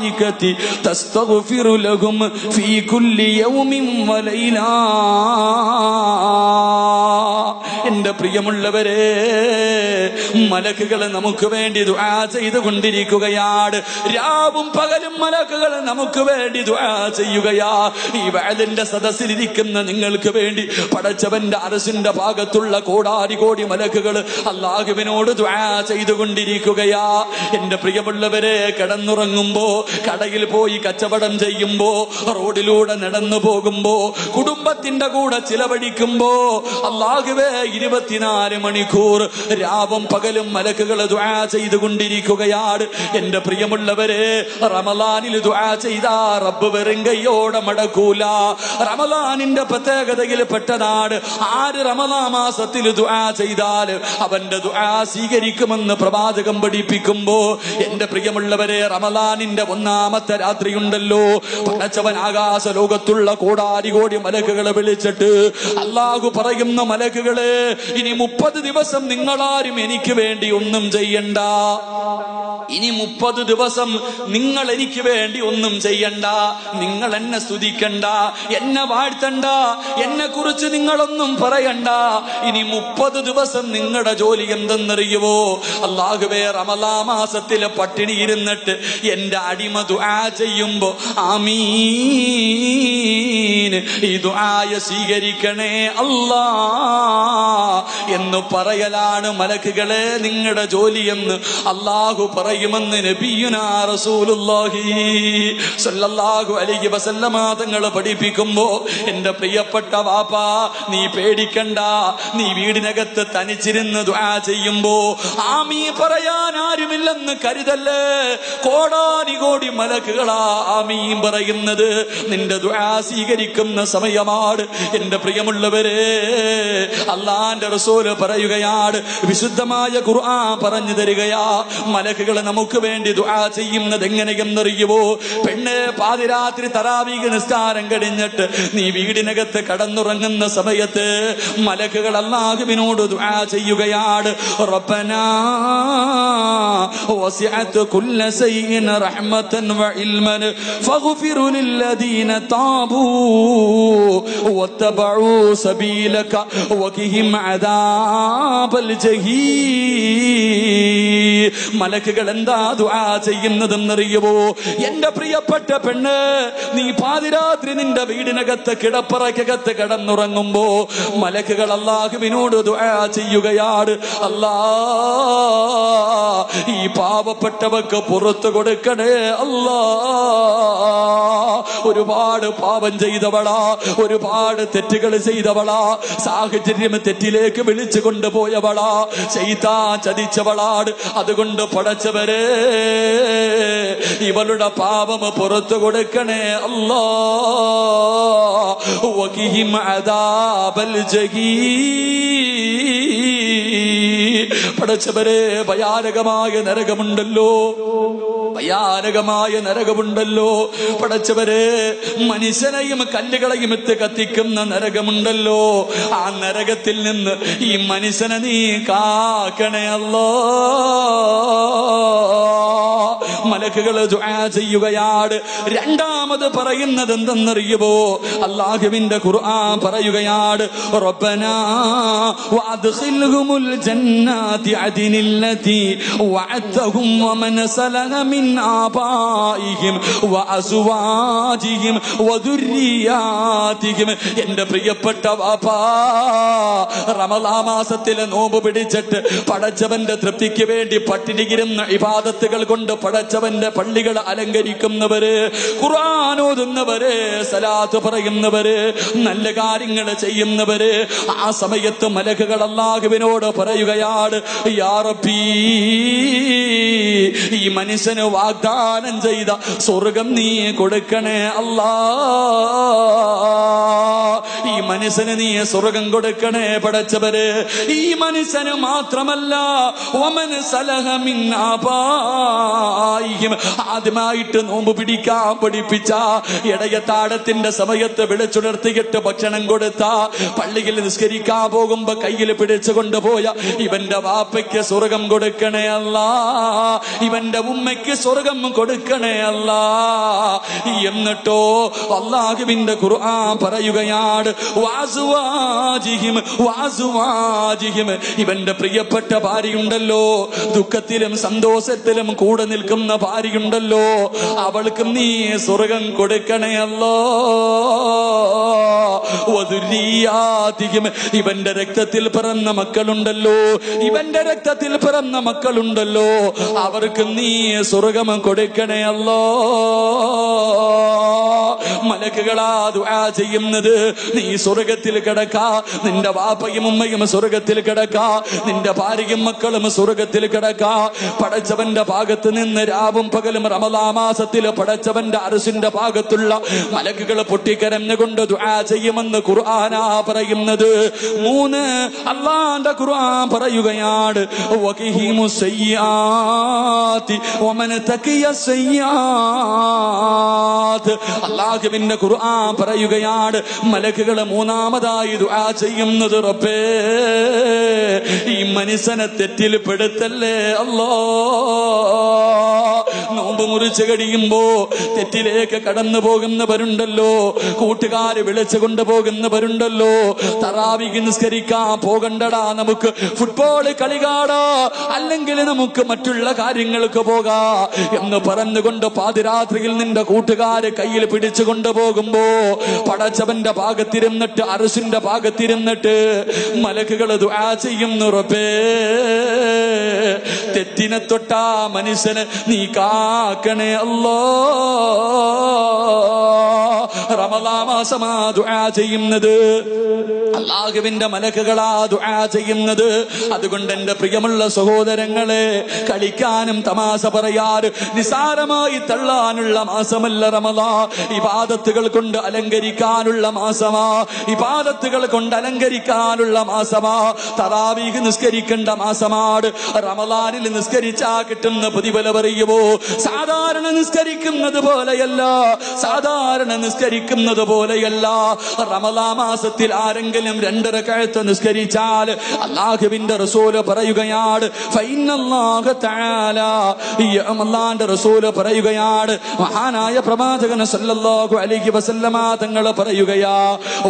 മലായികതി തസ്തഗ്ഫിറു ലഹും ഫീ കുല്ലി യൗമിൻ വലൈല. എന്റെ പ്രിയമുള്ളവരെ, മലക്കുകൾ നമുക്ക് വേണ്ടി ദുആ ചെയ്തുകൊണ്ടിരിക്കുകയാണ്. രാവും പകലും മലക്കുകൾ നമുക്ക് വേണ്ടി ദുആ ചെയ്യുകയാ. ഈ വഅദിന്റെ സദസ്സിലിരിക്കുന്ന നിങ്ങൾക്ക് വേണ്ടി പടച്ചവന്റെ അർശിന്റെ ഭാഗത്തുള്ള കോടാരി കോടി മലക്കുകൾ അല്ലാഹുവിനോട് ദുആ ചെയ്തുകൊണ്ടിരിക്കുകയാ. എന്റെ പ്രിയമുള്ളവരെ, കിടന്നുറങ്ങുമ്പോ, കടയിൽ പോയി കച്ചവടം ചെയ്യുമ്പോ, റോഡിലൂടെ നടന്നു പോകുമ്പോ, കുടുംബത്തിന്റെ കൂടെ ചിലവഴിക്കുമ്പോ, അല്ലാഹുവേ 24 മണിക്കൂർ രാവും പകലും മലക്കുകൾ ദുആ ചെയ്തുകൊണ്ടിരിക്കുകയാണ്. എന്റെ പ്രിയമുള്ളവരെ, റമളാനിൽ ദുആ ചെയ്താ റബ്ബ് വെറും കൈയോടെ മടക്കൂല. റമളാനിന്റെ പ്രത്യേകതയിൽ പെട്ടതാണ്, ആര് റമളാൻ മാസത്തിൽ ദുആ ചെയ്താൽ അവന്റെ ദുആ സ്വീകരിക്കുമെന്ന് പ്രവാചകം പഠിപ്പിക്കുമ്പോ, എന്റെ പ്രിയമുള്ളവരെ, റമളാനിന്റെ 1-ാമത്തെ രാത്രിയുണ്ടല്ലോ, പടച്ചവൻ ആകാശ ലോകത്തുള്ള കോടാരി കോടി മലക്കുകളെ വിളിച്ചിട്ട് അല്ലാഹു പറയുന്ന, മലക്കുകളെ, ഇനി 30 ദിവസം നിങ്ങളാരും എനിക്ക് വേണ്ടി ഒന്നും ചെയ്യണ്ട. ഇനി 30 ദിവസം നിങ്ങൾ എനിക്ക് വേണ്ടി ഒന്നും ചെയ്യണ്ട. നിങ്ങൾ എന്നെ സ്തുതിക്കണ്ട, എന്നെ വാഴ്ത്തണ്ട, എന്നെ കുറിച്ച് നിങ്ങളൊന്നും പറയണ്ട. ഇനി 30 ദിവസം നിങ്ങളുടെ ജോലി എന്തെന്നറിയുവോ? അല്ലാഹുവേ, റമളാൻ മാസത്തിലെ പട്ടിണി ഇരുന്നിട്ട് എന്റെ അടിമ ദുആ ചെയ്യുമ്പോ ആമീൻ, ഈ ദുആയ സ്വീകരിക്കണേ അല്ലാ എന്ന് പറയലാണ് മലക്കുകളെ നിങ്ങളുടെ ജോലിയെന്ന് അല്ലാഹു പറയുമെന്ന് നബിയുനാ റസൂലുള്ളാഹി സ്വല്ലല്ലാഹു അലൈഹി വസല്ലമ തങ്ങൾ പഠിപ്പിക്കുമ്പോ, എന്റെ പ്രിയപ്പെട്ട വാപ്പാ, നീ പേടിക്കണ്ട. നീ വീടിനകത്ത് തനിച്ചിരുന്ന് ദുആ ചെയ്യുമ്പോ ആമീൻ പറയാൻ ആരുമില്ലെന്ന് കരുതല്ലേ. കോടാനി കോടി മലക്കുകളാ ആമീൻ പറയുന്നത്. നിന്റെ ദുആ സ്വീകരിക്കുന്ന സമയമാണ്. എന്റെ പ്രിയമുള്ളവരെ, അല്ലാഹുവിന്റെ റസൂൽ പറയുകയാണ്, വിശുദ്ധമായ ഖുർആൻ പറഞ്ഞു തരികയാ, മലക്കുകൾ നമുക്ക് വേണ്ടി ദുആ ചെയ്യുന്നത് എങ്ങനെയെന്നറിയുവോ? പെണ്ണെ, പാതിരാത്രി തറാവീഹ് നിസ്കാരം കഴിഞ്ഞിട്ട് നീ വീടിനകത്ത് കടന്നുറങ്ങുന്ന സമയത്ത് മലക്കുകൾ അല്ലാഹുവിനോട് ദുആ ചെയ്യുകയാണ്. റബ്ബനാ വസിഅത കുല്ല ശൈഇൻ റഹ്മതൻ വഇൽമൻ ഫഗ്ഫിർ ലില്ലദീന താബൂ വത്തബഉ സബീലക വഖിഹിം അദാബൽ ജഹീം. മലക്കുകൾ എന്താ ദുആ ചെയ്യുന്നതെന്നറിയുമോ? എന്റെ പ്രിയപ്പെട്ട പെണ്ണ്, നീ പാതിരാത്രി നിന്റെ വീടിനകത്ത് കിടപ്പറയ്ക്കകത്ത് കിടന്നുറങ്ങുമ്പോ മലക്കുകൾ അല്ലാഹുവിനോട് ദുആ ചെയ്യുകയാണ്. അല്ലാ, ഈ പാവപ്പെട്ടവർക്ക് പുറത്തു കൊടുക്കണേ അല്ലാ. ഒരുപാട് പാപം ചെയ്തവളാ, ഒരുപാട് തെറ്റുകൾ ചെയ്തവളാ, സാഹചര്യം തെറ്റിലേക്ക് വിളിച്ചു കൊണ്ടുപോയവളാ, ശൈത്താൻ ചതിച്ചവളാണ്. അതുകൊണ്ട് പടച്ചവരെ, ഇവളുടെ പാപം പുറത്തു കൊടുക്കണേ അല്ലാ. വഖിഹിം അദാബൽ ജഹീം. പടച്ചവരെ, ഭയാനകമായ നരകമുണ്ടല്ലോ, ഭയാനകമായ നരകമുണ്ടല്ലോ. പടച്ചവരെ, മനുഷ്യനെയും കല്ലുകളെയും എത്ത് കത്തിക്കുന്ന നരകമുണ്ടല്ലോ. ആ നരകത്തിൽ നിന്ന് ഈ മനുഷ്യനെ നീ കാക്കണേ അല്ലാ. മലക്കുകൾ ദുആ ചെയ്യുകയാണ്. രണ്ടാമത് പറയുന്നത് എന്തെന്നറിയുമോ? അല്ലാഹുവിന്റെ ഖുർആൻ പറയുകയാണ്, റബ്ബനാ വഅദ്ഖിൽഹുമുൽ ജന്നാതി അദ്നില്ലതി വഅദ്തഹും വമൻ സലഹ മിൻ ആബായിഹിം വഅസ്വാജിഹിം വദുർരിയാതിഹിം. എന്റെ പ്രിയപ്പെട്ട വാപ്പാ, റമളാൻ മാസത്തിലെ നോമ്പ് പിടിച്ചിട്ട് പടച്ചവന്റെ തൃപ്തിക്ക് വേണ്ടി പട്ടിണിയിരുന്ന ഇബാദത്തുകൾ കൊണ്ട് പടച്ചവന്റെ പള്ളികൾ അലങ്കരിക്കുന്നവര്, ഖുർആൻ ഓതുന്നവര്, സലാത്ത് പറയുന്നവര്, നല്ല കാര്യങ്ങൾ ചെയ്യുന്നവര്, ആ സമയത്ത് മലക്കുകൾ അല്ലാഹുവിനോട് പറയുകയാണ്, യാ റബ്ബി, ഈ മനുഷ്യന് വാഗ്ദാനം ചെയ്ത സ്വർഗം നീ കൊടുക്കണേ അല്ലാ. ഈ മനുഷ്യന് നീ സ്വർഗം കൊടുക്കണേ പടച്ചവര്. ഈ മനുഷ്യന് മാത്രമല്ല, വമൻ സലഹ മിൻ ആബാ അലൈഹിം ആദ്യമായിട്ട് നോമ്പ് പിടിക്കാൻ പഠിപ്പിച്ച, ഇടയത്താഴത്തിന്റെ സമയത്ത് വിളിച്ചുണർത്തിയിട്ട് ഭക്ഷണം കൊടുത്ത, പള്ളിയിൽ നിസ്കരിക്കാൻ പോകുമ്പോ കയ്യിൽ പിടിച്ചു കൊണ്ടുപോയ ഇവന്റെ വാപ്പയ്ക്ക് സ്വർഗം കൊടുക്കണേ അല്ലാ, ഇവന്റെ ഉമ്മയ്ക്ക് സ്വർഗം കൊടുക്കണേ അല്ലാ. എന്നിട്ടോ അല്ലാഹുവിന്റെ ഖുർആൻ പറയുകയാണ്, വാസുവാജിഹിം വാസുവാജിഹിം, ഇവന്റെ പ്രിയപ്പെട്ട ഭാര്യയുണ്ടല്ലോ, ദുഃഖത്തിലും സന്തോഷത്തിലും കൂടെ നിൽക്കുന്ന ഭാര്യയുണ്ടല്ലോ, അവൾക്കും നീ സ്വർഗം കൊടുക്കണേ അല്ലാ. വദുരിയാതിഹിം, ഇവന്റെ രക്തത്തിൽ പിറന്ന മക്കളുണ്ടല്ലോ, ഇവന്റെ രക്തത്തിൽ പിറന്ന മക്കളുണ്ടല്ലോ, അവർക്ക് നീ സ്വർഗം കൊടുക്കണേ അല്ലാ. മലക്കുകളാ ദുആ ചെയ്യുന്നത്, നീ സ്വർഗത്തിൽ കിടക്കാ, നിന്റെ വാപ്പയും ഉമ്മയും സ്വർഗത്തിൽ കിടക്കാ, നിന്റെ ഭാര്യയും മക്കളും സ്വർഗത്തിൽ കിടക്കാ. പടച്ചവന്റെ ഭാഗത്ത് നിന്ന് രാവും പകലും റമളാൻ മാസത്തിൽ പടച്ചവന്റെ അർശിന്റെ ഭാഗത്തുള്ള മലക്കുകൾ പൊട്ടിക്കരഞ്ഞുകൊണ്ട് ദുആ ചെയ്യുമെന്ന് ഖുർആനാ പറയുന്നത്. 3 അല്ലാഹുവിന്റെ ഖുർആൻ പറയുകയാണ്, വഖിഹിമു സയ്യാത്തി വമൻ തഖിയ സയ്യാത്ത്. അല്ലാഹുവിന്റെ ഖുർആൻ പറയുകയാണ്, മലക്കുകൾ മൂന്നാമതായി ദുആ ചെയ്യുന്നത്, റബ്ബേ ഈ മനുഷ്യനെ തെറ്റിൽ പെടുത്തല്ലേ അല്ലാ. നോമ്പ് മുറിച്ച് കഴിയുമ്പോ തെറ്റിലേക്ക് കടന്നു പോകുന്നവരുണ്ടല്ലോ, കൂട്ടുകാര് വിളിച്ചു കൊണ്ടുപോകുന്നവരുണ്ടല്ലോ, തറാവീഹ് നിസ്കരിക്കാൻ പോകണ്ടടാ, നമുക്ക് ഫുട്ബോൾ കളി കാണാ, അല്ലെങ്കിൽ നമുക്ക് മറ്റുള്ള കാര്യങ്ങൾക്ക് പോകാ എന്ന് പറഞ്ഞുകൊണ്ട് പാതിരാത്രിയിൽ നിന്റെ കൂട്ടുകാര് കയ്യിൽ പിടിച്ചു കൊണ്ടുപോകുമ്പോ പടച്ചവന്റെ ഭാഗത്തിരുന്നിട്ട് അർശിന്റെ ഭാഗത്തിരുന്നിട്ട് മലക്കുകൾ ദുആ ചെയ്യുന്നു, റബ്ബേ തെറ്റിനെ തൊട്ടാ മനുഷ്യനെ നീ കാക്കണേ അല്ലാ. റമളാൻ മാസമാ ദുആ ചെയ്യുന്നത്, അല്ലാഹുവിന്റെ മലക്കുകളാ ദുആ ചെയ്യുന്നത്. അതുകൊണ്ട് എന്റെ പ്രിയമുള്ള സഹോദരങ്ങളെ, കളിക്കാനും തമാശ പറയാറ് നിസാരമായി തള്ളാനുള്ള മാസമല്ല റമളാൻ. ഇബാദത്തുകൾ കൊണ്ട് അലങ്കരിക്കാനുള്ള മാസമാ, ഇബാദത്തുകൾ കൊണ്ട് അലങ്കരിക്കാനുള്ള മാസമാ. തറാവീഹ് നിസ്കരിക്കേണ്ട മാസമാണ്. റമളാനിൽ നിസ്കരിച്ചാ കിട്ടുന്ന പ്രതിഫലം അറിയുമോ? സാധാരണ നിസ്കരിക്കുന്നത് പോലെയല്ല, സാധാരണ നിസ്കരിക്കുന്നത് പോലെയല്ല. റമളാൻ മാസത്തിൽ ആരെങ്കിലും 2 റക്അത്ത് നിസ്കരിച്ചാൽ അല്ലാഹുവിന്റെ റസൂൽ പറയുകയാണ്, ഫഇന്നല്ലാഹു തആല, അല്ലാഹുവിന്റെ റസൂൽ പറയുകയാണ്, മഹാനായ പ്രവാചകൻ സല്ലല്ലാഹു അലൈഹി വസല്ലമ തങ്ങൾ പറയുകയാ,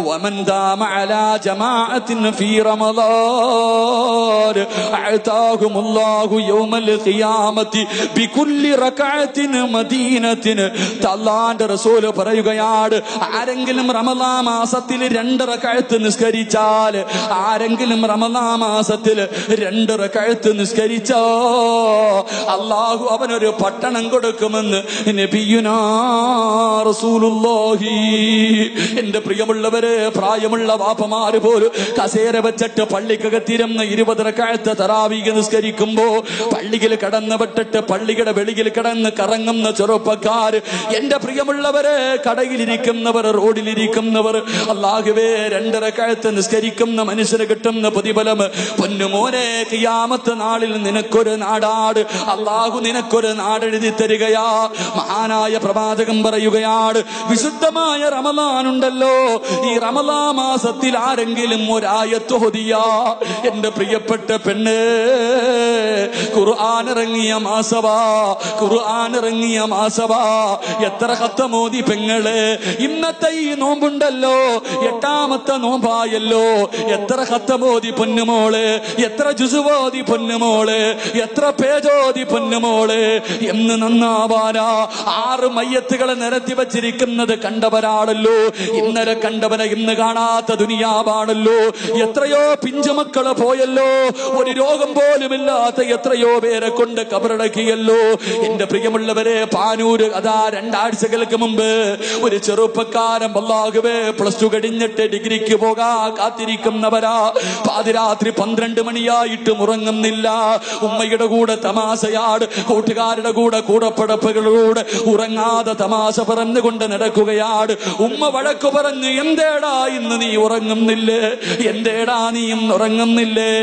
വമൻ ദാമ അലാ ജമാഅത്തിൻ ഫീ റമളാൻ അഅതാഹുമുല്ലാഹു യൗമൽ ഖിയാമത്തി ബികുല്ലി റക്അത്തിൻ മദീനത്തിൻ. അല്ലാഹുവിന്റെ റസൂൽ പറയുകയാണ്, ആരെങ്കിലും റമളാൻ മാസത്തിൽ 2 റക്അത്ത് നിസ്കരിച്ചാൽ, ആരെങ്കിലും റമളാൻ മാസത്തിൽ 2 റക്അത്ത് നിസ്കരിച്ചോ അല്ലാഹു അവനൊരു പട്ടണം കൊടുക്കുമെന്ന് നബിയുനാ റസൂലുള്ളാഹി. എന്റെ പ്രിയമുള്ളവരെ, പ്രായമുള്ള വാപ്പമാര് പോലും കസേര വെച്ചിട്ട് പള്ളിക്കകത്തിരുന്ന് 20 റക്അത്ത് തറാവീഹ് നിസ്കരിക്കുമ്പോ പള്ളിയിൽ കടന്നു വിട്ടിട്ട് പള്ളിയുടെ വെളിയിൽ കിടന്ന് കറങ്ങുന്ന ചെറുപ്പക്കാര്, എന്റെ പ്രിയമുള്ളവരെ, കടയിലിരിക്കുന്നവർ, റോഡിലിരിക്കുന്നവർ, അല്ലാഹുവേ 2 റക്അത്ത് നിസ്കരിക്കുന്ന മനുഷ്യന് കിട്ടുന്ന പ്രതിഫലം, പൊന്നുമോനെ, ഖിയാമത്ത് നാളിൽ നിനക്കൊരു നാടാട് അല്ലാഹു നിനക്കൊരു നാടെഴുതി തരികയാ. മഹാനായ പ്രവാചകൻ പറയുകയാണ്, വിശുദ്ധമായ റമളാൻ ഉണ്ടല്ലോ, ഈ റമളാൻ മാസത്തിൽ ആരെങ്കിലും ഒരായത്ത് ഓതിയാ, എന്റെ പ്രിയപ്പെട്ട പെണ്ണ്, ഖുർആൻ ഇറങ്ങിയ മാസവാ, ഖുർആൻ ഇറങ്ങിയ മാസവാ. എത്ര ഖത്തമോദി പെങ്ങള്, ഇന്നത്തെ ഈ നോമ്പുണ്ടല്ലോ 8ാമത്തെ നോമ്പായല്ലോ, എത്ര ഖത്തമോദി പൊന്നുമോള്, എത്ര ജുസുവോദി പൊന്നുമോള്, എത്ര പേജോദി പൊന്നുമോള്. എന്ന് നന്നാവാനാ 6 മയ്യത്തുകളെ നിരത്തി വച്ചിരിക്കുന്നത് കണ്ടവരാണല്ലോ, ഇന്നലെ കണ്ടവനെ ഇന്ന് കാണാത്ത ദുനിയാവാണല്ലോ. എത്രയോ പിഞ്ചുമക്കള് പോയല്ലോ, ഒരു രോഗം പോലുമില്ലാത്ത എത്രയോ പേരെ കൊണ്ട് കബറടക്കിയല്ലോ. എന്റെ പ്രിയമുള്ളവരെ, പാനൂര് അതാ 2 ആഴ്ചകൾക്ക് മുമ്പ് ഒരു ചെറുപ്പ ചെറുപ്പക്കാരൻ അല്ലാഹുവേ പ്ലസ് ടു കഴിഞ്ഞിട്ട് ഡിഗ്രിക്ക് പോകാ കാത്തിരിക്കുന്നവരാ. പാതിരാത്രി 12 മണിയായിട്ടും ഉറങ്ങുന്നില്ല. ഉമ്മയുടെ കൂടെ തമാശയാട്, കൂട്ടുകാരുടെ കൂടെ കൂടപ്പടപ്പുകളോട് ഉറങ്ങാതെ തമാശ പറഞ്ഞുകൊണ്ട് നടക്കുകയാണ്. ഉമ്മ വഴക്കു പറഞ്ഞു, എന്തേടാ ഇന്ന് നീ ഉറങ്ങുന്നില്ലേ, എന്തേടാ നീ ഇന്ന് ഉറങ്ങുന്നില്ലേ?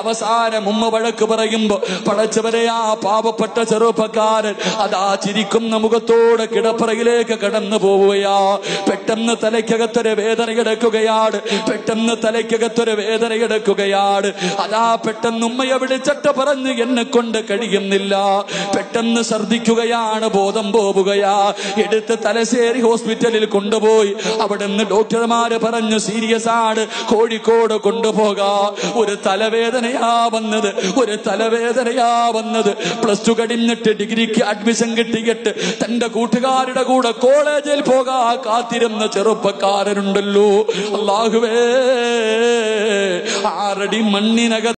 അവസാനം ഉമ്മ വഴക്ക് പറയുമ്പോ പടച്ചവരെ ആ പാവപ്പെട്ട ചെറുപ്പക്കാരൻ അതാ ചിരിക്കുന്ന മുഖത്തോടെ കിടപ്പറയിലേക്ക് കടന്നു പോവുകയാ. പെട്ടെന്ന് തലയ്ക്കകത്തൊരു വേദന എടുക്കുകയാണ്, പെട്ടെന്ന് തലയ്ക്കകത്തൊരു വേദന എടുക്കുകയാണ്. അതാ പെട്ടെന്ന് ഉമ്മയെ വിളിച്ചിട്ട് പറഞ്ഞു, എന്നെ കൊണ്ട് കഴിയുന്നില്ല. പെട്ടെന്ന് ഛർദിക്കുകയാണ്, ബോധം പോവുകയാ. എടുത്ത് തലശ്ശേരി ഹോസ്പിറ്റലിൽ കൊണ്ടുപോയി. അവിടെ നിന്ന് ഡോക്ടർമാര് പറഞ്ഞു സീരിയസ് ആണ്, കോഴിക്കോട് കൊണ്ടുപോകാ. ഒരു തലവേദനയാ വന്നത്, ഒരു തലവേദനയാ വന്നത്. പ്ലസ് ടു കഴിഞ്ഞിട്ട് ഡിഗ്രിക്ക് അഡ്മിഷൻ കിട്ടിയിട്ട് തന്റെ കൂട്ടുകാരുടെ കൂടെ കോളേജിൽ പോകാ കാത്തിരുന്ന ചെറുപ്പക്കാരനുണ്ടല്ലോ. അല്ലാഹുവേ, 6 അടി മണ്ണിനകത്ത്